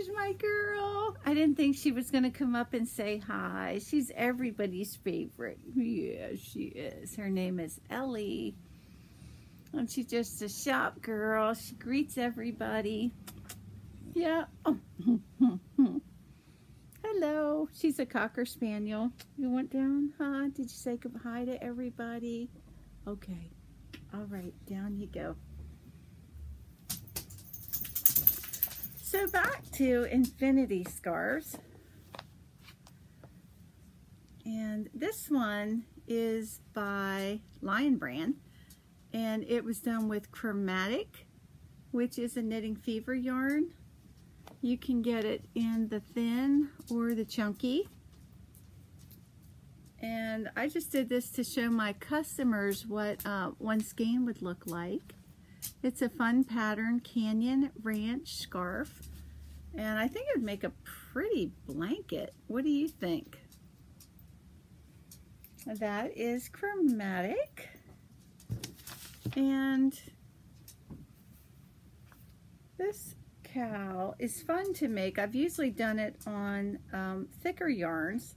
there's my girl. I didn't think she was going to come up and say hi. She's everybody's favorite. Yeah, she is. Her name is Ellie. And she's just a shop girl. She greets everybody. Yeah. Oh. Hello. She's a Cocker Spaniel. You went down, huh? Did you say hi to everybody? Okay. All right. Down you go. So back to Infinity Scarves. And this one is by Lion Brand. And it was done with Chromatic, which is a Knitting Fever yarn. You can get it in the thin or the chunky. And I just did this to show my customers what one skein would look like. It's a fun pattern, Canyon Ranch scarf. And I think it would make a pretty blanket. What do you think? That is Chromatic. And this cowl is fun to make. I've usually done it on thicker yarns.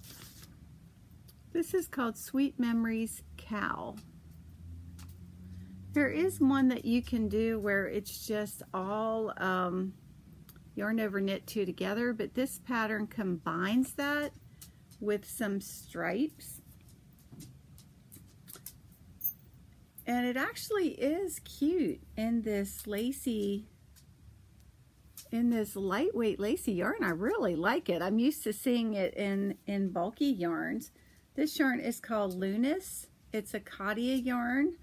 This is called Sweet Memories Cowl. There is one that you can do where it's just all yarn over knit two together, but this pattern combines that with some stripes. And it actually is cute in this lacy, in this lightweight lacy yarn. I really like it. I'm used to seeing it in bulky yarns. This yarn is called Lunis. It's a Cadia yarn.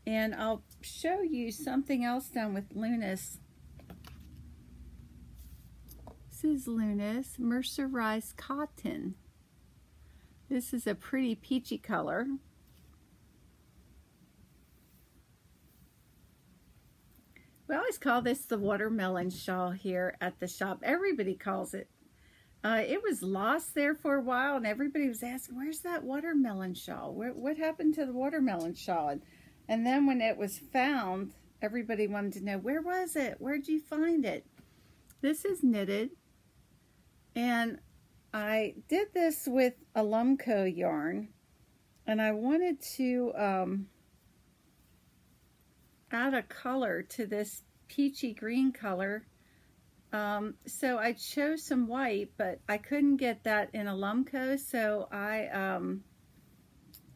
And I'll show you something else done with Lunis. This is Lunis Mercerized Cotton. This is a pretty peachy color. We always call this the watermelon shawl here at the shop. Everybody calls it. It was lost there for a while, and everybody was asking, where's that watermelon shawl? What happened to the watermelon shawl? And then when it was found, everybody wanted to know, where was it? Where'd you find it? This is knitted, and I did this with Alumco yarn, and I wanted to add a color to this peachy green color. So I chose some white, but I couldn't get that in Alumco, so I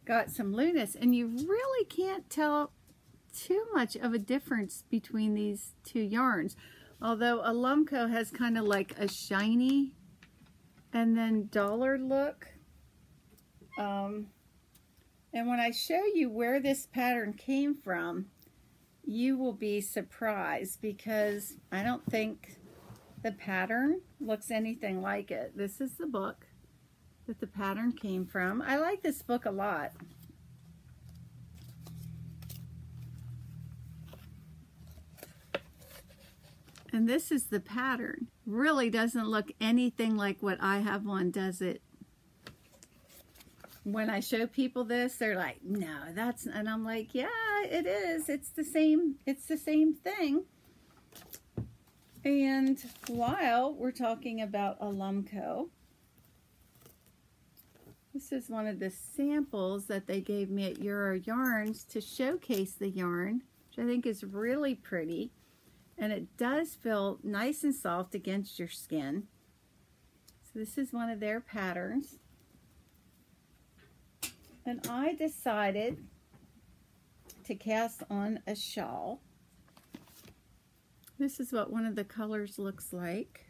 got some Lunis, and you really can't tell too much of a difference between these two yarns, although Alumco has kind of like a shiny and then duller look. And when I show you where this pattern came from, you will be surprised, because I don't think the pattern looks anything like it. This is the book that the pattern came from. I like this book a lot. And this is the pattern. Really doesn't look anything like what I have on, does it? When I show people this, they're like, no, that's, and I'm like, yeah, it is. It's the same thing. And while we're talking about Alumco, this is one of the samples that they gave me at Euro Yarns to showcase the yarn, which I think is really pretty. And it does feel nice and soft against your skin. So this is one of their patterns. And I decided to cast on a shawl. This is what one of the colors looks like.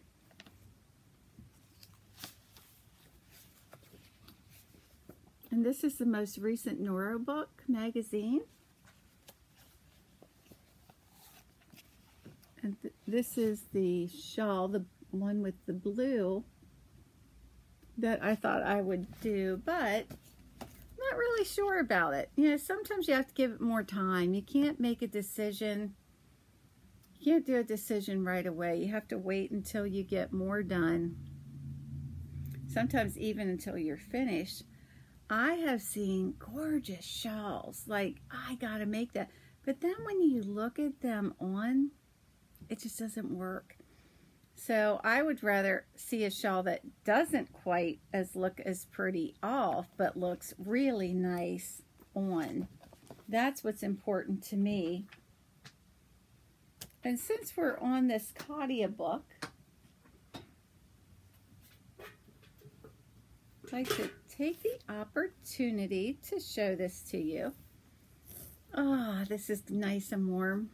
And this is the most recent Noro book magazine. And this is the shawl, the one with the blue that I thought I would do, but not really sure about it. You know, sometimes you have to give it more time. You can't make a decision. You can't do a decision right away. You have to wait until you get more done. Sometimes even until you're finished. I have seen gorgeous shawls. Like, I gotta make that. But then when you look at them on, it just doesn't work. So I would rather see a shawl that doesn't quite look as pretty off, but looks really nice on. That's what's important to me. And since we're on this Cadia book, I'd like to take the opportunity to show this to you. Ah, this is nice and warm.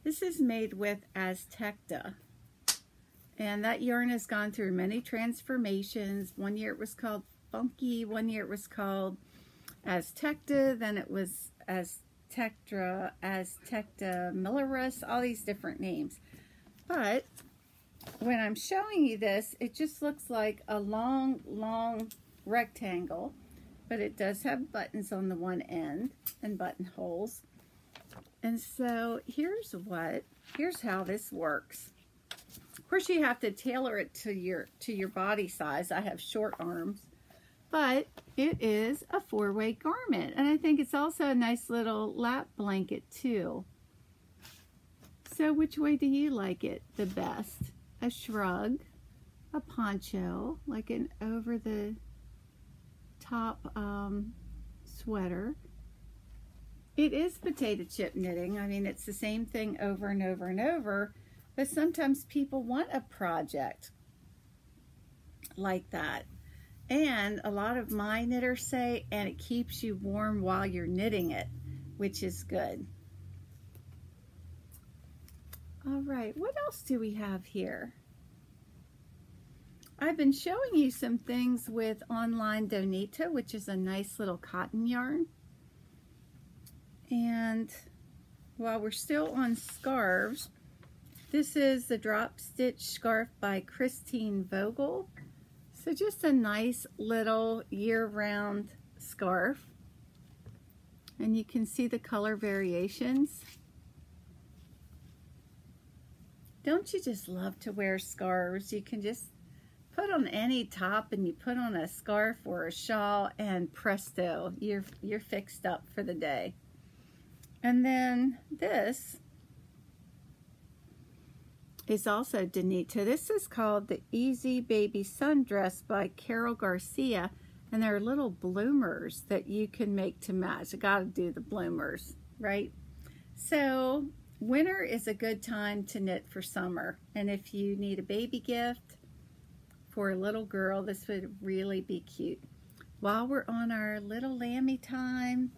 This is made with Aztecta, and that yarn has gone through many transformations. One year it was called Funky, one year it was called Aztecta, then it was Aztecta Millerus, all these different names. But when I'm showing you this, it just looks like a long rectangle, but it does have buttons on the one end and buttonholes. And so here's how this works. Of course, you have to tailor it to your body size. I have short arms, but it is a 4-way garment, and I think it's also a nice little lap blanket too. So which way do you like it the best? A shrug, a poncho, like an over the top sweater. It is potato chip knitting. I mean, it's the same thing over and over and over, but sometimes people want a project like that. And a lot of my knitters say, and it keeps you warm while you're knitting it, which is good. All right, what else do we have here? I've been showing you some things with Online Donita, which is a nice little cotton yarn. And while we're still on scarves, this is the Drop Stitch Scarf by Christine Vogel. So just a nice little year-round scarf. And you can see the color variations. Don't you just love to wear scarves? You can just put on any top and you put on a scarf or a shawl and presto, you're fixed up for the day. And then this is also Donita. This is called the Easy Baby Sundress by Carol Garcia, and there are little bloomers that you can make to match. I gotta do the bloomers, right? So winter is a good time to knit for summer, and if you need a baby gift for a little girl, this would really be cute. While we're on our little lammy time,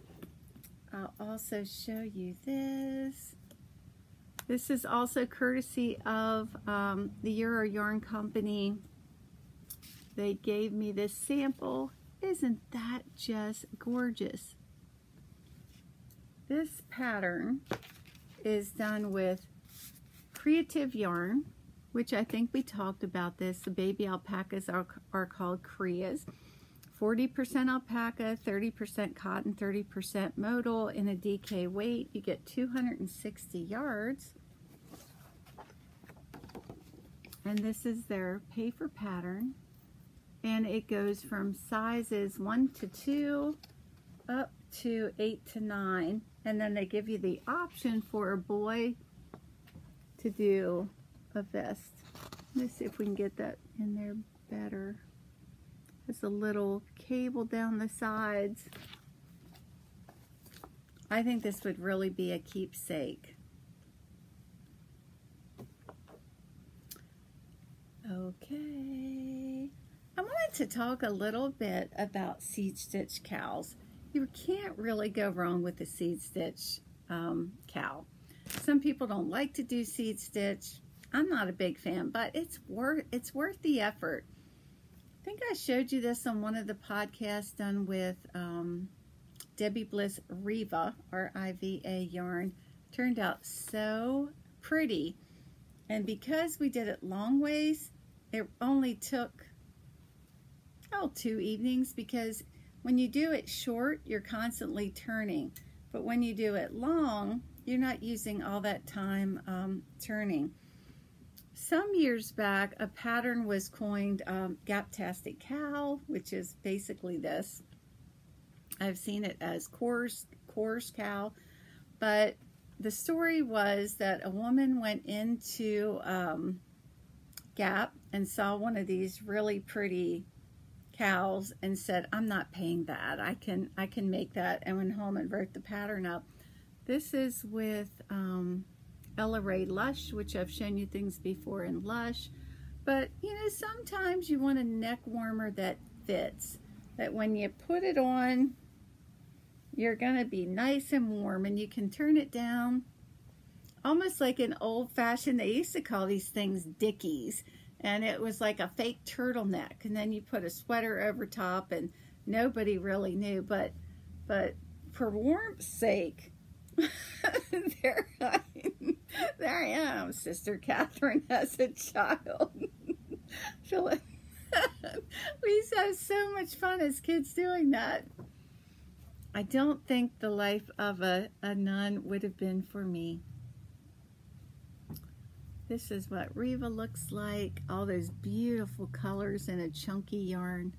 I'll also show you this. This is also courtesy of the Euro Yarn Company. They gave me this sample. Isn't that just gorgeous? This pattern is done with Creative Yarn, which I think we talked about this. The baby alpacas are called Creas. 40% alpaca, 30% cotton, 30% modal in a DK weight. You get 260 yards. And this is their paper pattern. And it goes from sizes 1 to 2 up to 8 to 9. And then they give you the option for a boy to do a vest. Let's see if we can get that in there better. There's a little cable down the sides. I think this would really be a keepsake. Okay. I wanted to talk a little bit about seed stitch cowls. You can't really go wrong with the seed stitch cowl. Some people don't like to do seed stitch. I'm not a big fan, but it's worth the effort. I think I showed you this on one of the podcasts done with Debbie Bliss Riva, R-I-V-A yarn. Turned out so pretty. And because we did it long ways, it only took 2 evenings, because when you do it short, you're constantly turning. But when you do it long, you're not using all that time turning. Some years back, a pattern was coined Gaptastic Cowl, which is basically this. I've seen it as coarse cowl, but the story was that a woman went into Gap and saw one of these really pretty cows and said, I'm not paying that. I can make that, and went home and wrote the pattern up. This is with Ella Rae Lush, which I've shown you things before in Lush. But, you know, sometimes you want a neck warmer that fits, that when you put it on, you're going to be nice and warm, and you can turn it down almost like an old-fashioned, they used to call these things dickies, and it was like a fake turtleneck, and then you put a sweater over top, and nobody really knew, but for warmth's sake, there I am, Sister Catherine as a child. We used to have so much fun as kids doing that. I don't think the life of a nun would have been for me. This is what Riva looks like. All those beautiful colors in a chunky yarn.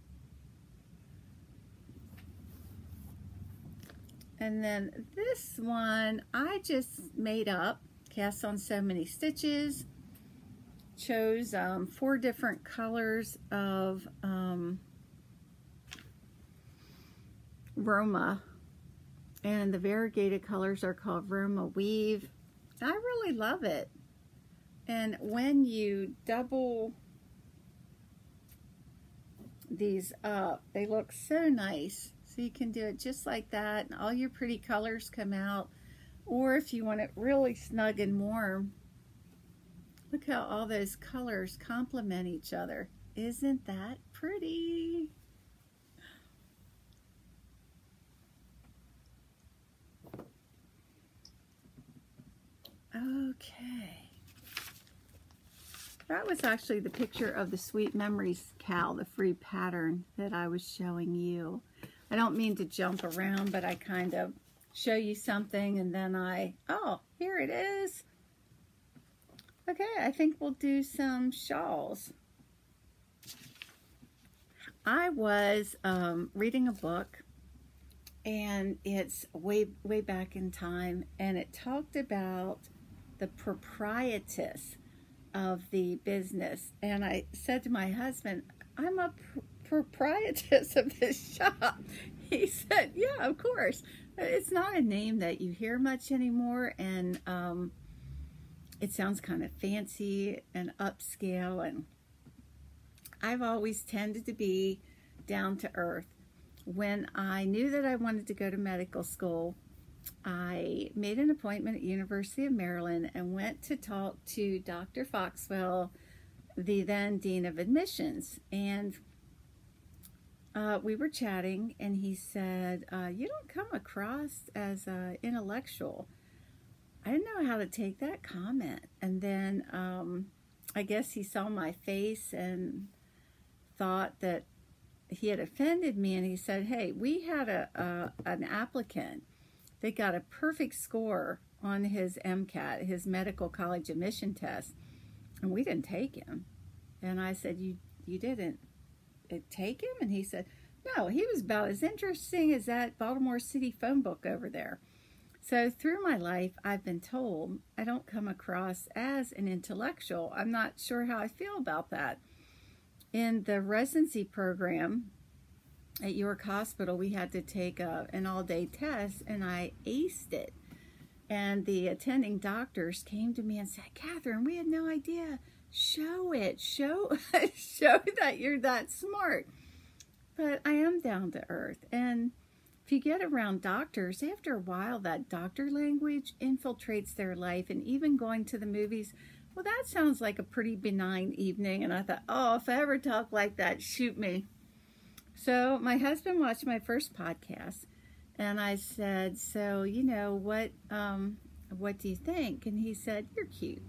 And then this one I just made up, cast on so many stitches. Chose 4 different colors of Roma, and the variegated colors are called Roma Weave. I really love it. And when you double these up, they look so nice. So you can do it just like that, and all your pretty colors come out. Or if you want it really snug and warm, look how all those colors complement each other. Isn't that pretty? Okay. That was actually the picture of the Sweet Memories cow, the free pattern that I was showing you. I don't mean to jump around, but I kind of show you something and then oh, here it is. Okay, I think we'll do some shawls. I was reading a book, and it's way back in time, and it talked about the proprietress of the business. And I said to my husband, I'm a proprietress of this shop. He said, yeah, of course. It's not a name that you hear much anymore, and it sounds kind of fancy and upscale, and I've always tended to be down to earth. When I knew that I wanted to go to medical school, I made an appointment at University of Maryland and went to talk to Dr. Foxwell, the then Dean of Admissions. And we were chatting, and he said, you don't come across as intellectual. I didn't know how to take that comment. And then I guess he saw my face and thought that he had offended me, and he said, hey, we had an applicant that got a perfect score on his MCAT, his medical college admission test, and we didn't take him. And I said, you didn't take him? And he said, no, he was about as interesting as that Baltimore City phone book over there. So through my life, I've been told I don't come across as an intellectual. I'm not sure how I feel about that. In the residency program at York Hospital, we had to take an all-day test, and I aced it. And the attending doctors came to me and said, Catherine, we had no idea. Show it. Show that you're that smart. But I am down to earth. And if you get around doctors, after a while, that doctor language infiltrates their life. And even going to the movies, well, that sounds like a pretty benign evening. And I thought, oh, if I ever talk like that, shoot me. So my husband watched my first podcast, and I said, so, you know, what do you think? And he said, you're cute.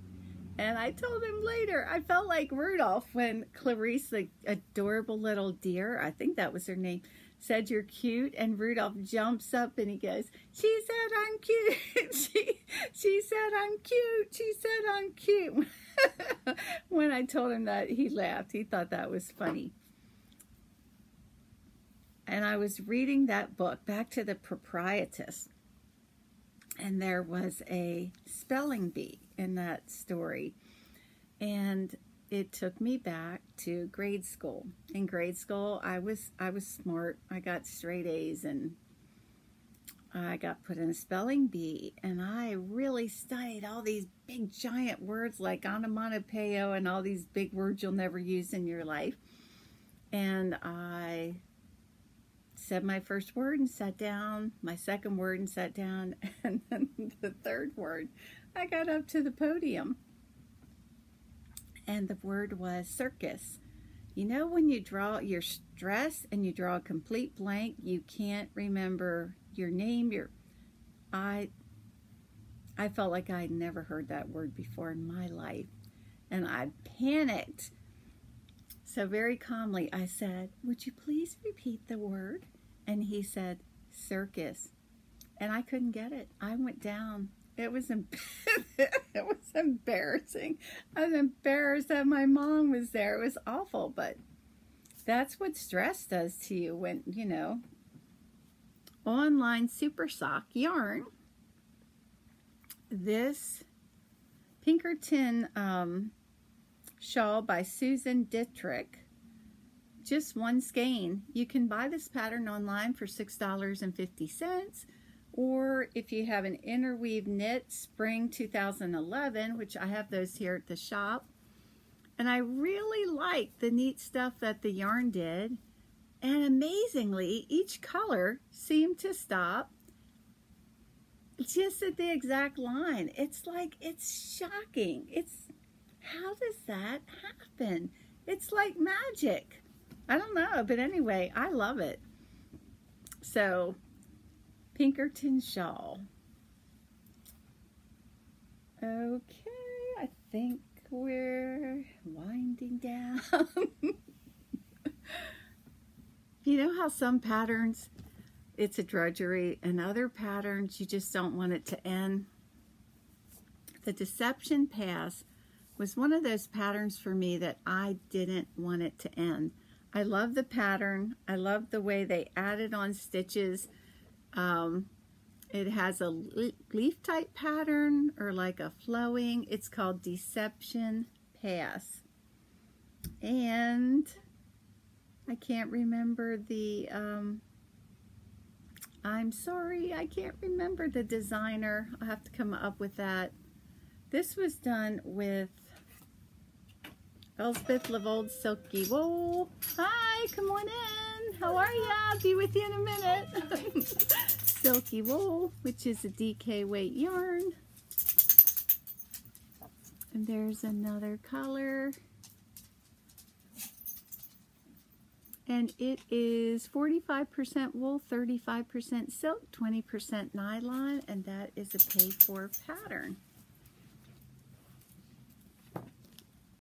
And I told him later, I felt like Rudolph when Clarice, the adorable little deer, I think that was her name, said you're cute, and Rudolph jumps up and he goes, she said I'm cute. she said I'm cute. She said I'm cute. When I told him that, he laughed. He thought that was funny. And I was reading that book, Back to the Proprietress. And there was a spelling bee in that story. And it took me back to grade school. In grade school, I was smart. I got straight A's, and I got put in a spelling bee, and I really studied all these big giant words like onomatopoeia and all these big words you'll never use in your life. And I said my first word and sat down, my second word and sat down, and then the third word, I got up to the podium. And the word was circus. You know, when you draw, you're stressed and you draw a complete blank, you can't remember your name. I felt like I'd never heard that word before in my life, and I panicked. So very calmly I said, "Would you please repeat the word?" And he said, "Circus." And I couldn't get it. I went down. It was embarrassing. I was embarrassed that my mom was there. It was awful, but that's what stress does to you when, you know. Online Super Sock yarn. This Pinkerton shawl by Susan Dittrich. Just one skein. You can buy this pattern online for $6.50. Or if you have an interweave knit spring 2011, which I have those here at the shop. And I really like the neat stuff that the yarn did. And amazingly, each color seemed to stop just at the exact line. It's like, it's shocking. How does that happen? It's like magic. I don't know, but anyway, I love it. So, Pinkerton shawl. Okay, I think we're winding down. You know how some patterns, it's a drudgery, and other patterns, you just don't want it to end? The Deception Pass was one of those patterns for me that I didn't want it to end. I love the pattern. I love the way they added on stitches. It has a leaf type pattern or like a flowing. It's called Deception Pass. And I can't remember the, I'm sorry, I can't remember the designer. I'll have to come up with that. This was done with Elspeth Lavold Silky Wool. Hi, come on in. How are ya? I'll be with you in a minute. Silky Wool, which is a DK weight yarn. And there's another color. And it is 45% wool, 35% silk, 20% nylon, and that is a paid-for pattern.